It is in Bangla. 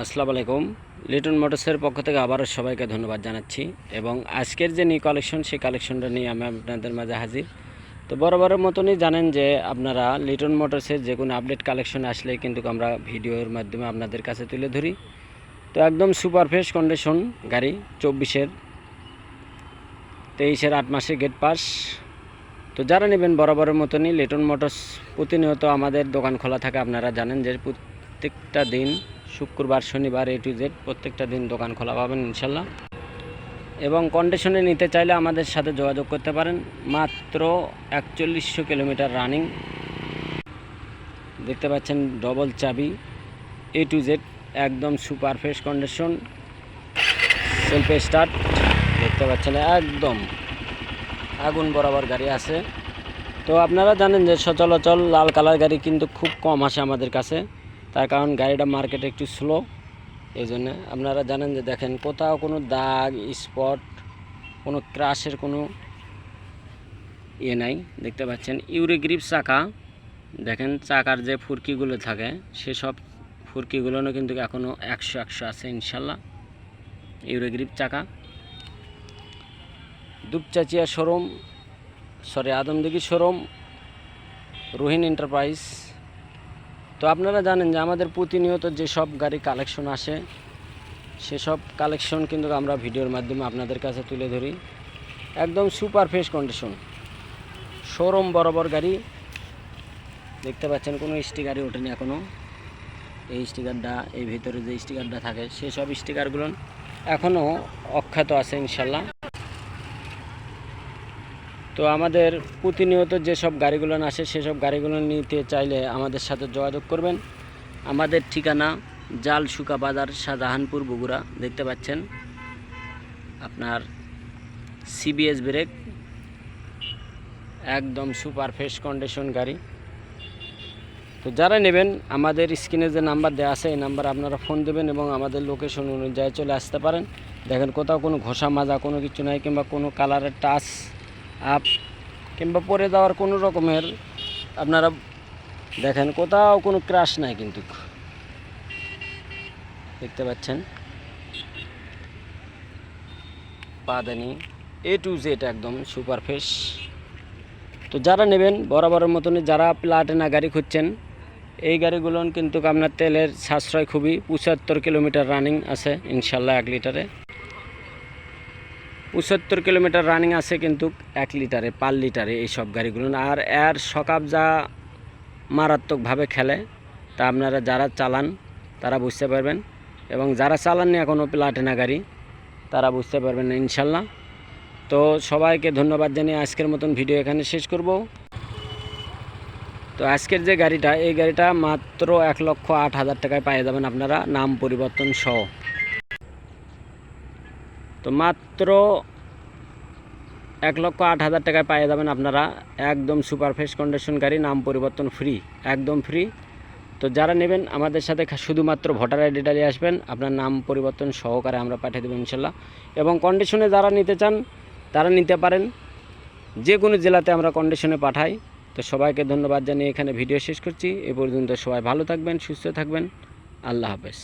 আসসালামু আলাইকুম। লিটন মোটরসের পক্ষ থেকে আবারও সবাইকে ধন্যবাদ জানাচ্ছি এবং আজকের যে নিউ কালেকশন সেই কালেকশনটা নিয়ে আমি আপনাদের মাঝে হাজির। তো বরাবরের মতনই জানেন যে আপনারা লিটন মোটরসের যে কোনো আপডেট কালেকশন আসলে কিন্তু আমরা ভিডিওর মাধ্যমে আপনাদের কাছে তুলে ধরি। তো একদম সুপার ফ্রেশ কন্ডিশন গাড়ি, 24-এর 23-এর 8 মাসে গেট পাস। তো যারা নেবেন বরাবরের মতনই লিটন মোটরস প্রতিনিয়ত আমাদের দোকান খোলা থাকে। আপনারা জানেন যে প্রত্যেকটা দিন শুক্রবার শনিবার A to Z প্রত্যেকটা দিন দোকান খোলা পাবেন ইনশাল্লাহ। এবং কন্ডিশনে নিতে চাইলে আমাদের সাথে যোগাযোগ করতে পারেন। মাত্র 4100 কিলোমিটার রানিং, দেখতে পাচ্ছেন ডবল চাবি, A to Z একদম super fresh condition, self start, দেখতে পাচ্ছেন একদম আগুন বরাবর গাড়ি আছে। তো আপনারা জানেন যে সচলাচল লাল কালার গাড়ি কিন্তু খুব কম আসে আমাদের কাছে, তার কারণ গাড়িটা মার্কেটে একটু স্লো। এই জন্য আপনারা জানেন যে দেখেন কোথাও কোনো দাগ স্পট, কোনো ক্রাশের কোনো ইয়ে নাই। দেখতে পাচ্ছেন ইউরি গ্রিপ চাকা, দেখেন চাকার যে ফুরকিগুলো থাকে সেসব ফুরকিগুলোও কিন্তু এখনও 100 আছে ইনশাল্লাহ। ইউরি গ্রিপ চাকা, Dupchanchia showroom, Adamdighi showroom, Rohin enterprise. তো আপনারা জানেন যে আমাদের প্রতিনিয়ত যেসব গাড়ি কালেকশন আসে সেসব কালেকশন কিন্তু আমরা ভিডিওর মাধ্যমে আপনাদের কাছে তুলে ধরি। একদম সুপার ফ্রেশ কন্ডিশন, শোরুম বরাবর গাড়ি, দেখতে পাচ্ছেন কোনো স্টিকারই ওঠেনি এখনও। এই স্টিকারটা, এই ভিতরে যে স্টিকারটা থাকে সেসব স্টিকারগুলো এখনও অক্ষত আছে ইনশাল্লাহ। তো আমাদের প্রতিনিয়ত যেসব গাড়িগুলো আসে সেসব গাড়িগুলো নিতে চাইলে আমাদের সাথে যোগাযোগ করবেন। আমাদের ঠিকানা জালশুকা বাজার, শাহজাহানপুর, বগুড়া। দেখতে পাচ্ছেন আপনার CBS ব্রেক, একদম সুপার ফ্রেশ কন্ডিশন গাড়ি। তো যারা নেবেন আমাদের স্ক্রিনে যে নাম্বার দেওয়া আছে এই নাম্বার আপনারা ফোন দেবেন এবং আমাদের লোকেশন অনুযায়ী চলে আসতে পারেন। দেখেন কোথাও কোনো ঘষা মাজা কোনো কিছু নাই, কিংবা কোনো কালারের টাচ আপ কিংবা পরে দেওয়ার কোনো রকমের আপনারা দেখেন কোথাও কোনো ক্রাশ নাই কিন্তু, দেখতে পাচ্ছেন পাদানি A to Z একদম সুপার ফ্রেশ। তো যারা নেবেন বরাবরের মতনই, যারা প্লাটিনা গাড়ি খুঁজছেন এই গাড়িগুলো কিন্তু আপনার তেলের সাশ্রয় খুবই, 75 কিলোমিটার রানিং আছে ইনশাল্লাহ 1 লিটারে। 75 কিলোমিটার রানিং আছে কিন্তু 1 লিটারে, পার লিটারে এই সব গাড়িগুলো। আর এর সকাপ যা মারাত্মকভাবে খেলে তা আপনারা যারা চালান তারা বুঝতে পারবেন, এবং যারা চালাননি এখনও প্লাটিনা গাড়ি তারা বুঝতে পারবেন না ইনশাল্লাহ। তো সবাইকে ধন্যবাদ জানিয়ে আজকের মতন ভিডিও এখানে শেষ করব। তো আজকের যে গাড়িটা, এই গাড়িটা মাত্র 1,08,000 টাকায় পেয়ে যাবেন আপনারা, নাম পরিবর্তন সহ। তো মাত্র 1,08,000 টাকায় পেয়ে যাবেন আপনারা একদম সুপার ফ্রেশ কন্ডিশন গাড়ি, নাম পরিবর্তন ফ্রি, একদম ফ্রি। তো যারা নেবেন আমাদের সাথে শুধুমাত্র ভোটার আইডিটা নিয়ে আসবেন, আপনার নাম পরিবর্তন সহকারে আমরা পাঠিয়ে দেবো ইনশাল্লাহ। এবং কন্ডিশনে যারা নিতে চান তারা নিতে পারেন, যে কোনো জেলাতে আমরা কন্ডিশনে পাঠাই। তো সবাইকে ধন্যবাদ জানিয়ে এখানে ভিডিও শেষ করছি। এ পর্যন্ত সবাই ভালো থাকবেন, সুস্থ থাকবেন, আল্লাহ হাফেজ।